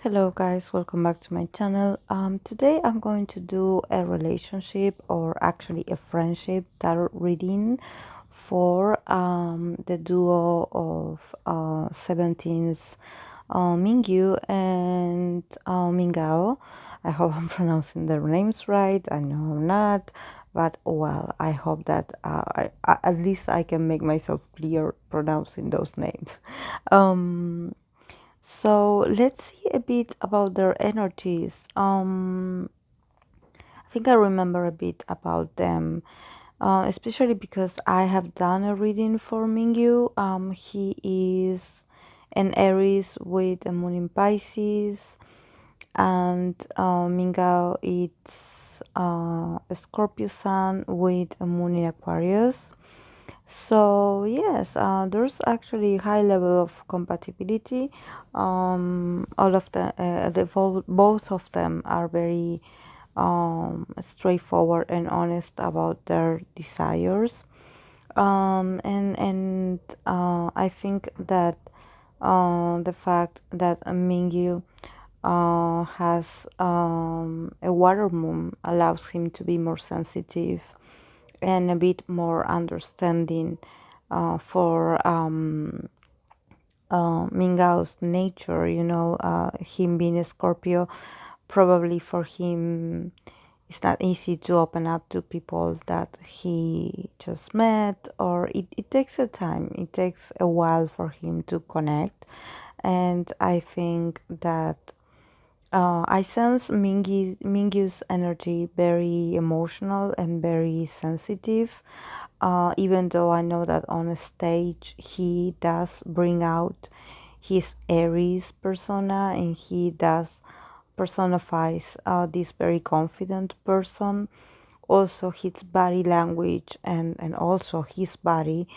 Hello guys, welcome back to my channel. Today I'm going to do a relationship or actually a friendship tarot reading for the duo of 17th Mingyu and Minghao. I hope I'm pronouncing their names right. I know I'm not, but well, I hope that at least I can make myself clear pronouncing those names. So let's see a bit about their energies. I think I remember a bit about them, especially because I have done a reading for Mingyu. He is an Aries with a moon in Pisces, and Minghao is a Scorpio sun with a moon in Aquarius. So yes, there's actually high level of compatibility. All of both of them are very straightforward and honest about their desires. And I think that the fact that Mingyu has a water moon allows him to be more sensitive and a bit more understanding for Minghao's nature. Him being a Scorpio, probably for him it's not easy to open up to people that he just met, or it takes a time, it takes a while for him to connect. And I think that I sense Mingyu's energy very emotional and very sensitive, even though I know that on a stage he does bring out his Aries persona and he does personifies this very confident person. Also his body language and also his body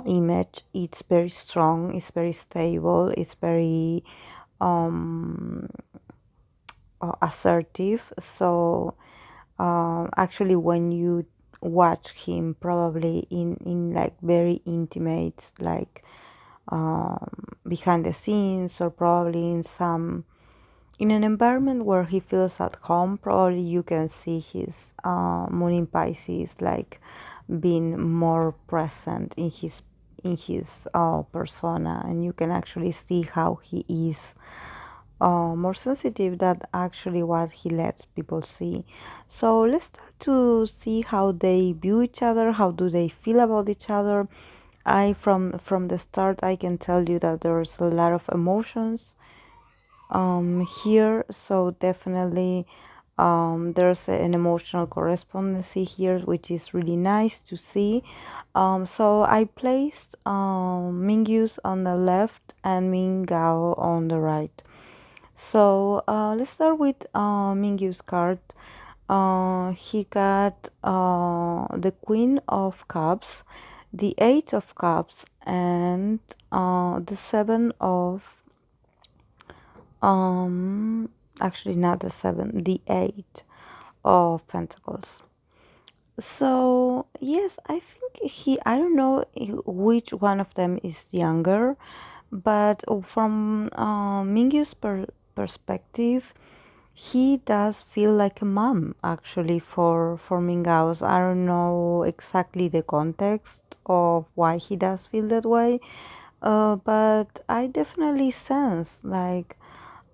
image, it's very strong, it's very stable, it's very assertive. So actually when you watch him probably in like very intimate, like behind the scenes, or probably in an environment where he feels at home, probably you can see his moon in Pisces like being more present in his persona, and you can actually see how he is more sensitive than actually what he lets people see. So let's start to see how they view each other, how do they feel about each other. I from the start I can tell you that there's a lot of emotions here, so definitely there's an emotional correspondency here, which is really nice to see. So I placed Mingyu's on the left and Minghao on the right. So let's start with Mingyu's card. He got the Queen of Cups, the Eight of Cups, and the Seven of actually not the Seven, the Eight of Pentacles. So yes, I think I don't know which one of them is younger, but from Mingyu's perspective, he does feel like a mom actually for Minghao's. I don't know exactly the context of why he does feel that way, but I definitely sense like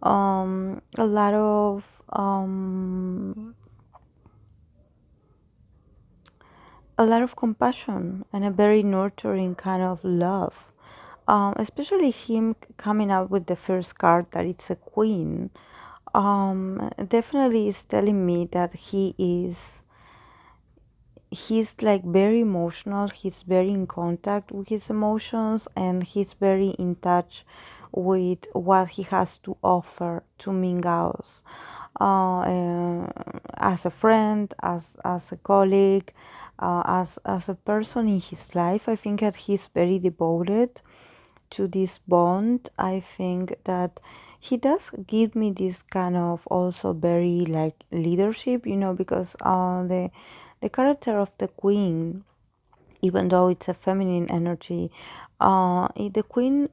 a lot of compassion and a very nurturing kind of love. Especially him coming out with the first card that it's a queen. Definitely is telling me that he's like very emotional, he's very in contact with his emotions, and he's very in touch with what he has to offer to Minghao's as a friend, as a colleague, as a person in his life. I think that he's very devoted to this bond. I think that he does give me this kind of also very like leadership, because the character of the queen, even though it's a feminine energy, the queen,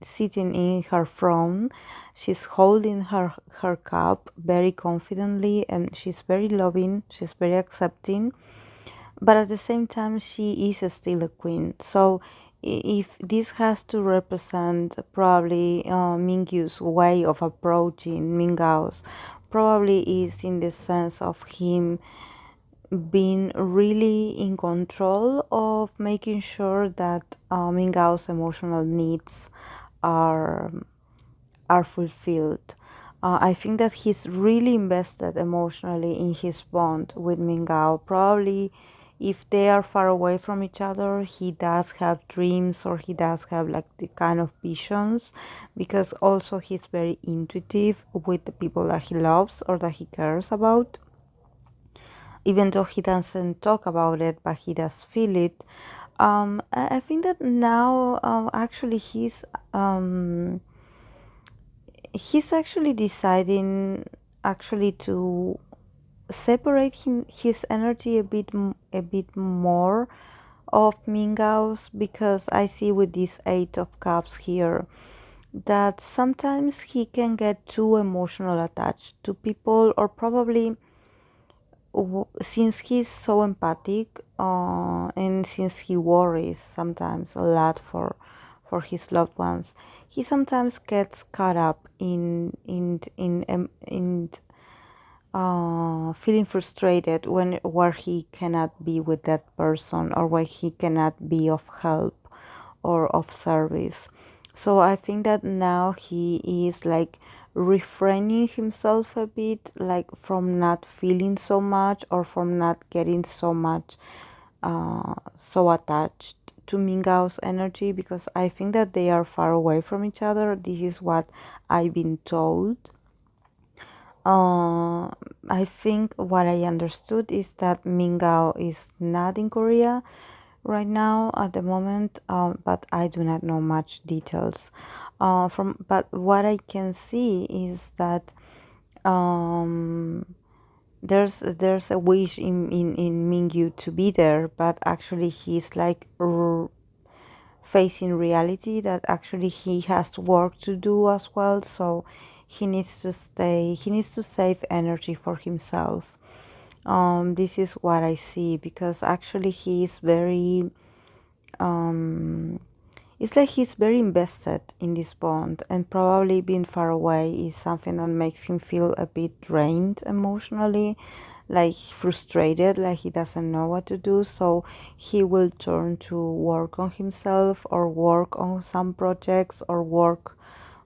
sitting in her throne. She's holding her cup very confidently, and she's very loving. She's very accepting, but at the same time, she is still a queen. So, if this has to represent probably Mingyu's way of approaching Minghao's, probably is in the sense of him being really in control of making sure that Minghao's emotional needs are are fulfilled. I think that he's really invested emotionally in his bond with Minghao. Probably, if they are far away from each other, he does have dreams, or he does have like the kind of visions, because also he's very intuitive with the people that he loves or that he cares about, even though he doesn't talk about it, but he does feel it. I think that now actually he's actually deciding actually to separate his energy a bit more of Minghao's, because I see with this Eight of Cups here that sometimes he can get too emotional attached to people, or probably since he's so empathic, and since he worries sometimes a lot for his loved ones, he sometimes gets caught up in feeling frustrated when where he cannot be with that person, or where he cannot be of help or of service. So I think that now he is like refraining himself a bit, like from not feeling so much, or from not getting so much so attached to Minghao's energy, because I think that they are far away from each other. This is what I've been told. uh, I think what I understood is that Minghao is not in Korea right now at the moment, but I do not know much details. But what I can see is that um, there's a wish in Mingyu to be there, but actually he's like facing reality that actually he has work to do as well. So he needs to save energy for himself. This is what I see, because actually he is very it's like he's very invested in this bond, and probably being far away is something that makes him feel a bit drained emotionally, like frustrated, like he doesn't know what to do. So he will turn to work on himself, or work on some projects, or work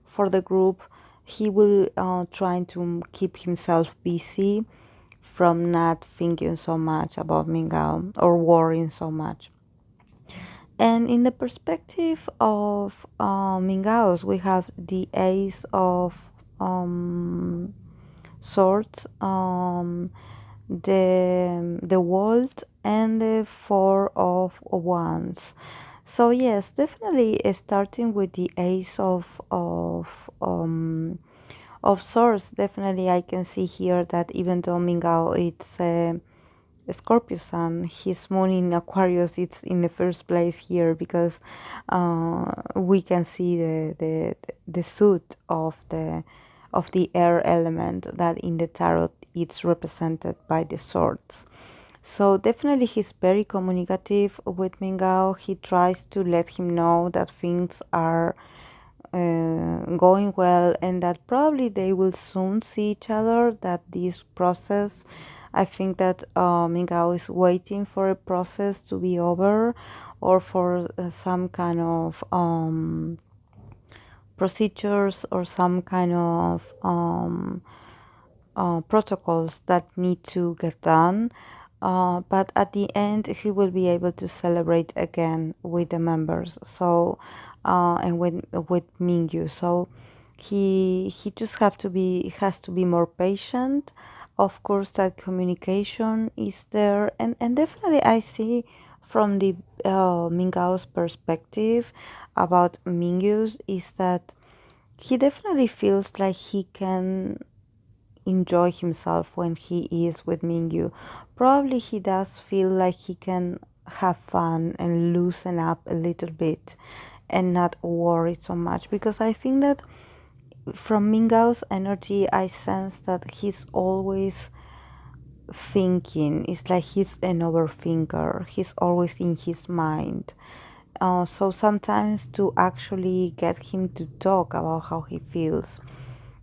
for the group. He will try to keep himself busy from not thinking so much about Minghao, or worrying so much. And in the perspective of Minghao's, we have the Ace of Swords, the World, and the Four of Wands. So yes, definitely starting with the Ace of Swords. Definitely, I can see here that even though Minghao it's Scorpio Sun, his moon in Aquarius, it's in the first place here, because we can see the suit of the air element that in the tarot it's represented by the swords. So definitely he's very communicative with Minghao. He tries to let him know that things are going well, and that probably they will soon see each other, that this process, I think that Minghao is waiting for a process to be over, or for some kind of procedures, or some kind of protocols that need to get done. But at the end, he will be able to celebrate again with the members. So, and with Mingyu. So, he just has to be more patient. Of course, that communication is there, and definitely I see from the Minghao's perspective about Mingyu's, is that he definitely feels like he can enjoy himself when he is with Mingyu. Probably he does feel like he can have fun and loosen up a little bit, and not worried so much, because I think that from Minghao's energy, I sense that he's always thinking. It's like he's an overthinker. He's always in his mind. So sometimes to actually get him to talk about how he feels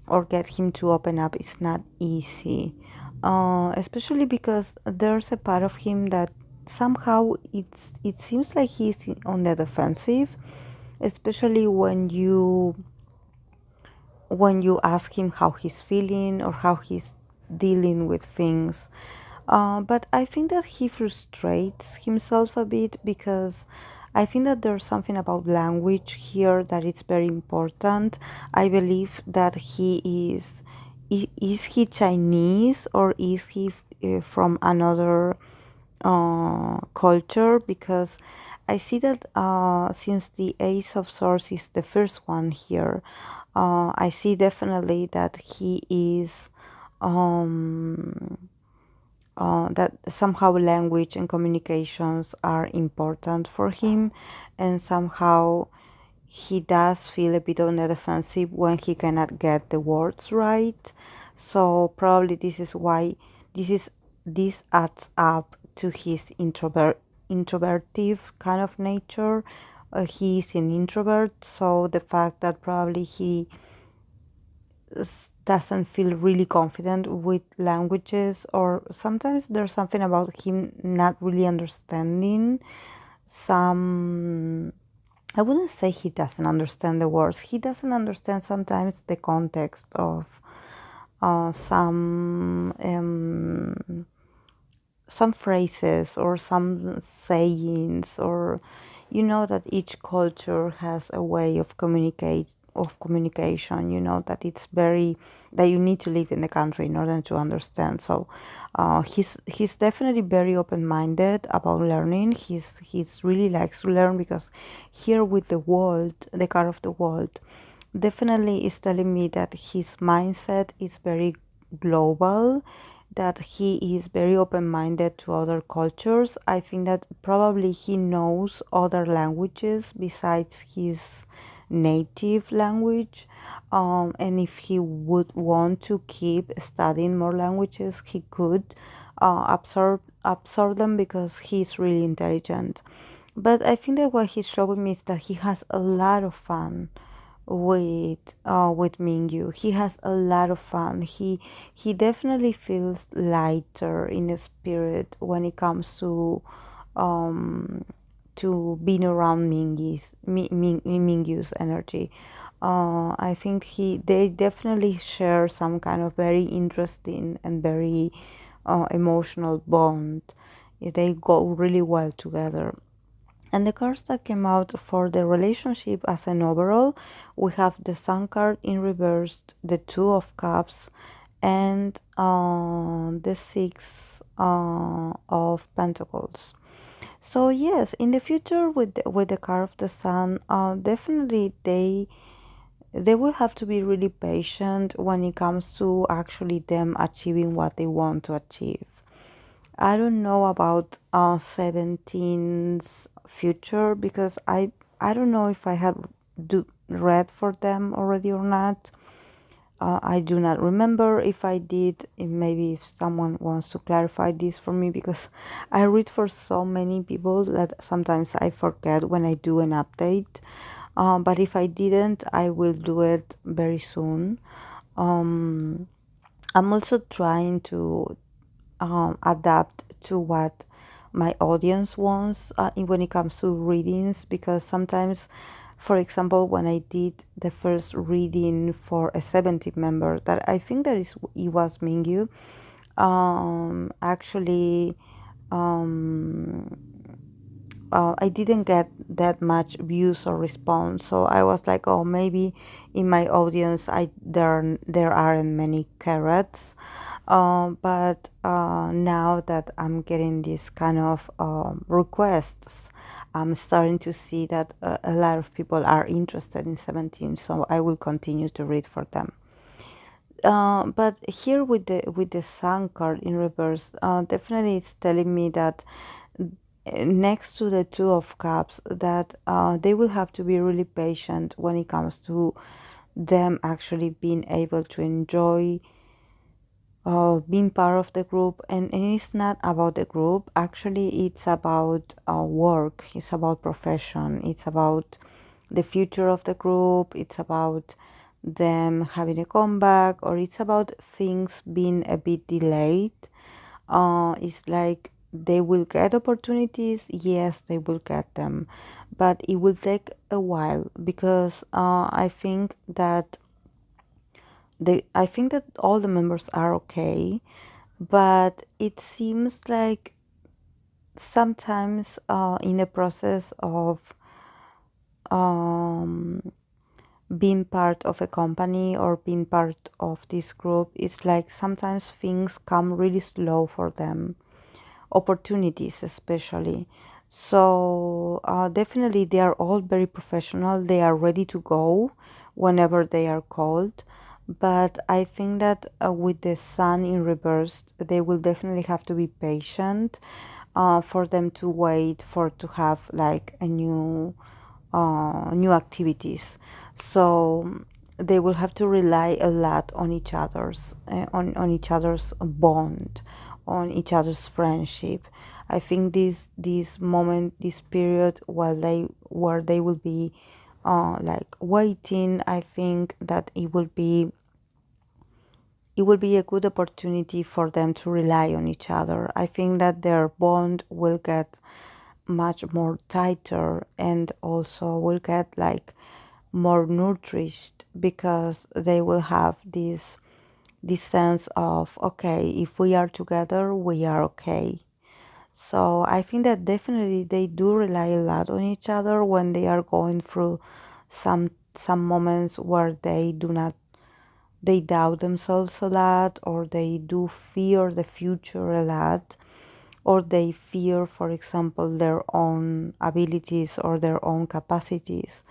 or get him to open up is not easy. Especially because there's a part of him that somehow it seems like he's on the defensive, especially when you ask him how he's feeling or how he's dealing with things. But I think that he frustrates himself a bit, because I think that there's something about language here that is very important. I believe that is he Chinese, or is he from another culture? Because I see that since the Ace of Swords is the first one here, I see definitely that he is that somehow language and communications are important for him, and somehow he does feel a bit on the defensive when he cannot get the words right. So probably this is why this is this adds up to his introvertive kind of nature. He is an introvert, so the fact that probably he doesn't feel really confident with languages, or sometimes there's something about him not really understanding some. I wouldn't say he doesn't understand the words. He doesn't understand sometimes the context of some phrases or some sayings, or you know that each culture has a way of communication, you know, that it's very that you need to live in the country in order to understand. So he's definitely very open-minded about learning. He's really likes to learn, because here with the world, the card of the world definitely is telling me that his mindset is very global, that he is very open-minded to other cultures. I think that probably he knows other languages besides his native language, and if he would want to keep studying more languages, he could absorb them, because he's really intelligent. But I think that what he's showing me is that he has a lot of fun with Mingyu. He has a lot of fun. He definitely feels lighter in his spirit when it comes um to being around Mingyu's energy. I think they definitely share some kind of very interesting and very emotional bond. They go really well together. And the cards that came out for the relationship as an overall, we have the Sun card in reverse, the Two of Cups, and the Six of Pentacles. So yes, in the future with the card of the Sun, definitely they will have to be really patient when it comes to actually them achieving what they want to achieve. I don't know about 17's future, because I don't know if I have read for them already or not. I do not remember if I did. Maybe if someone wants to clarify this for me, because I read for so many people that sometimes I forget when I do an update. But if I didn't, I will do it very soon. Um, I'm also trying to adapt to what my audience wants when it comes to readings, because sometimes, for example, when I did the first reading for a 70 member, that I think that it was Mingyu, actually I didn't get that much views or response. So I was like, oh, maybe in my audience there aren't many carrots. But now that I'm getting this kind of requests, I'm starting to see that a lot of people are interested in 17. So I will continue to read for them. But here with the Sun card in reverse, definitely it's telling me that next to the Two of Cups, that they will have to be really patient when it comes to them actually being able to enjoy being part of the group. And it's not about the group, actually it's about work, it's about profession, it's about the future of the group, it's about them having a comeback, or it's about things being a bit delayed. It's like they will get opportunities, yes, they will get them, but it will take a while, because I think that all the members are okay, but it seems like sometimes in the process of um, being part of a company or being part of this group, it's like sometimes things come really slow for them, opportunities especially. So definitely they are all very professional. They are ready to go whenever they are called. But I think that with the sun in reverse, they will definitely have to be patient for them to wait for to have like a new activities. So they will have to rely a lot on each other's on each other's bond, on each other's friendship. I think this moment, this period while they where they will be like waiting, I think that it will be a good opportunity for them to rely on each other. I think that their bond will get much more tighter, and also will get like more nourished, because they will have this sense of, okay, if we are together we are okay. So I think that definitely they do rely a lot on each other when they are going through some moments where they doubt themselves a lot, or they do fear the future a lot, or they fear, for example, their own abilities or their own capacities.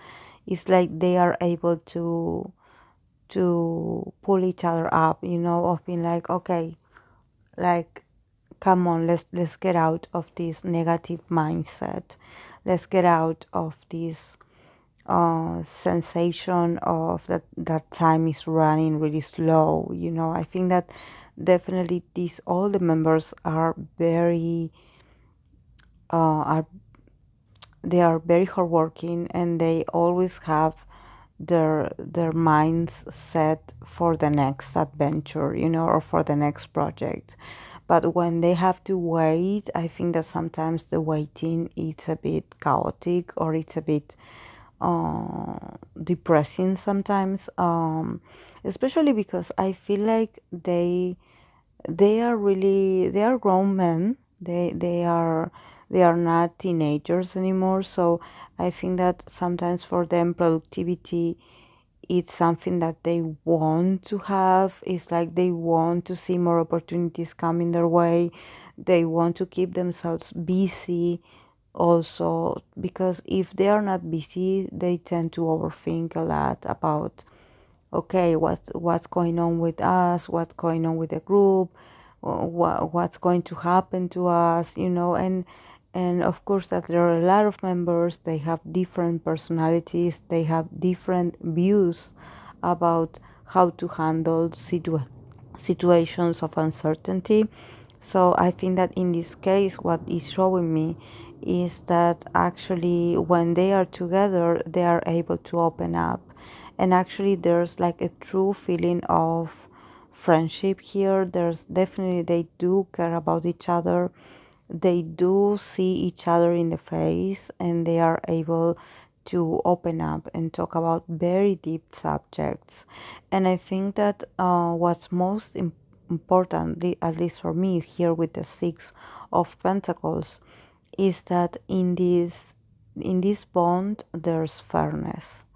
It's like they are able to pull each other up, of being like, okay, like, come on, let's get out of this negative mindset. Let's get out of this sensation of that time is running really slow. I think that definitely these all the members are very are they are very hardworking, and they always have their minds set for the next adventure, or for the next project. But when they have to wait, I think that sometimes the waiting is a bit chaotic, or it's a bit depressing sometimes, especially because I feel like they are grown men. They are not teenagers anymore. So I think that sometimes for them productivity, it's something that they want to have. It's like they want to see more opportunities coming their way. They want to keep themselves busy also, because if they are not busy, they tend to overthink a lot about, okay, what's going on with us, what's going on with the group, what's going to happen to us, and of course that there are a lot of members. They have different personalities, they have different views about how to handle situations of uncertainty. So I think that in this case, what is showing me is that actually when they are together, they are able to open up. And actually, there's like a true feeling of friendship here. There's definitely, they do care about each other. They do see each other in the face, and they are able to open up and talk about very deep subjects. And I think that what's most important, at least for me here with the Six of Pentacles, is that in this bond there's fairness,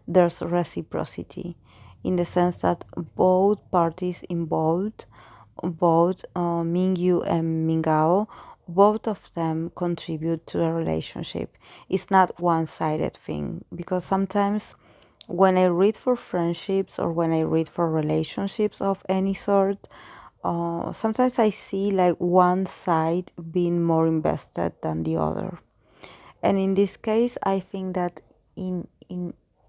there's reciprocity, in the sense that both parties involved, both Mingyu and Minghao, both of them contribute to the relationship. It's not one-sided thing, because sometimes when I read for friendships, or when I read for relationships of any sort, Sometimes I see like one side being more invested than the other. And in this case, I think that in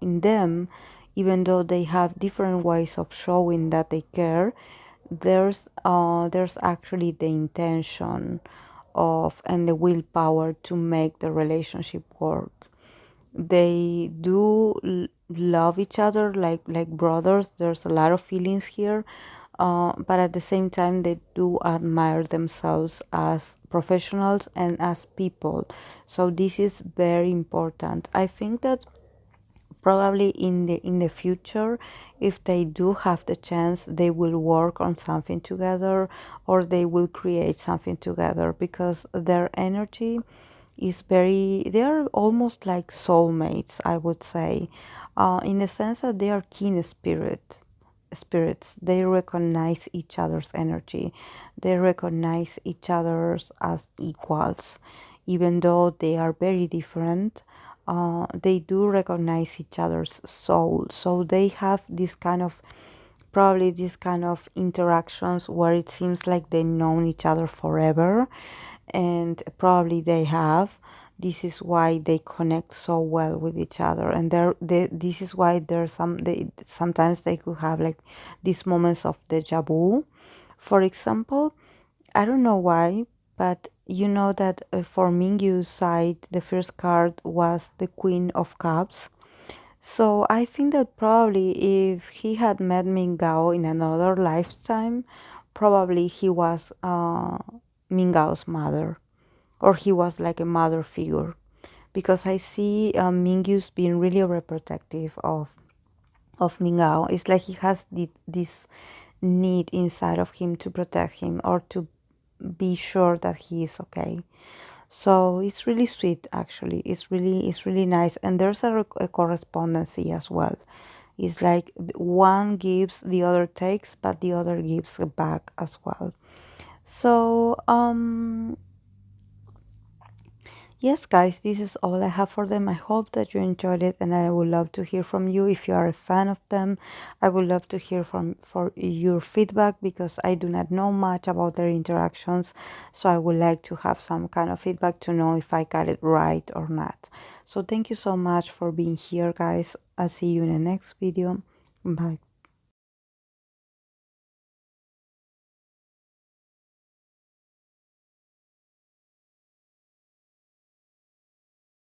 them, even though they have different ways of showing that they care, there's actually the intention of and the willpower to make the relationship work. They do love each other like brothers. There's a lot of feelings here, but at the same time they do admire themselves as professionals and as people. So this is very important. I think that probably in the future, if they do have the chance, they will work on something together, or they will create something together, because their energy is very, they are almost like soulmates, I would say, in the sense that they are spirits. They recognize each other's energy. They recognize each other's as equals, even though they are very different. They do recognize each other's soul. So they have this kind of, probably this kind of interactions where it seems like they've known each other forever, and probably they have. This is why they connect so well with each other, and this is why there's sometimes they could have like these moments of deja vu. For example, I don't know why, but you know that for Mingyu's side, the first card was the Queen of Cups. So I think that probably if he had met Minghao in another lifetime, probably he was Minghao's mother, or he was like a mother figure. Because I see Mingyu's being really overprotective of Minghao. It's like he has this need inside of him to protect him, or to be sure that he is okay. So it's really sweet, actually. It's really nice, and there's a correspondency as well. It's like one gives, the other takes, but the other gives back as well. So yes, guys, this is all I have for them. I hope that you enjoyed it, and I would love to hear from you if you are a fan of them. I would love to hear from for your feedback, because I do not know much about their interactions. So I would like to have some kind of feedback to know if I got it right or not. So thank you so much for being here, guys. I'll see you in the next video. Bye.